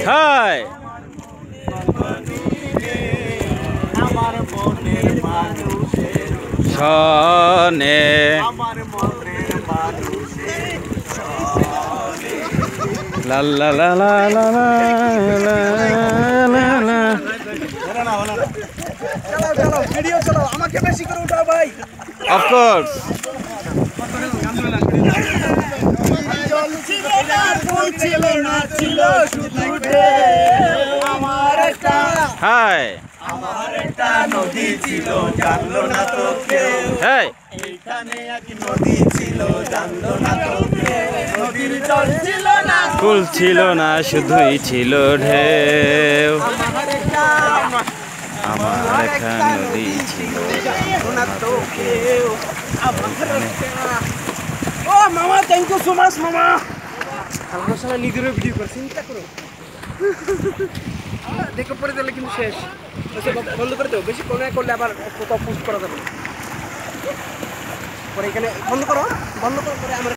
High শনে লা লা লা লা লা লা লা লা। চলো ভিডিও চলো, আমাকে বেশি করে উঠাও ভাই। অফ কোর্স হাই আমার একটা নদী ছিল জানলো না তো কেউ, হাই এইখানে এক নদী ছিল জানলো না তো কেউ, নদীর জল ছিল না, কুল ছিল না শুধুই ছিল ঢেউ। আমার একটা নদী ছিল জানলো না তো কেউ। ও মামা, থ্যাংক ইউ সো মাচ মামা। আমার সাথে নিজেরও ভিডিও করে চিন্তা করো। দেখো পরে দিলে কিন্তু শেষ। বন্ধ করে দেবো, বেশি করলে আবার কোথাও পোস্ট করা যাবে না। পরে এখানে বন্ধ করো, বন্ধ করে আমার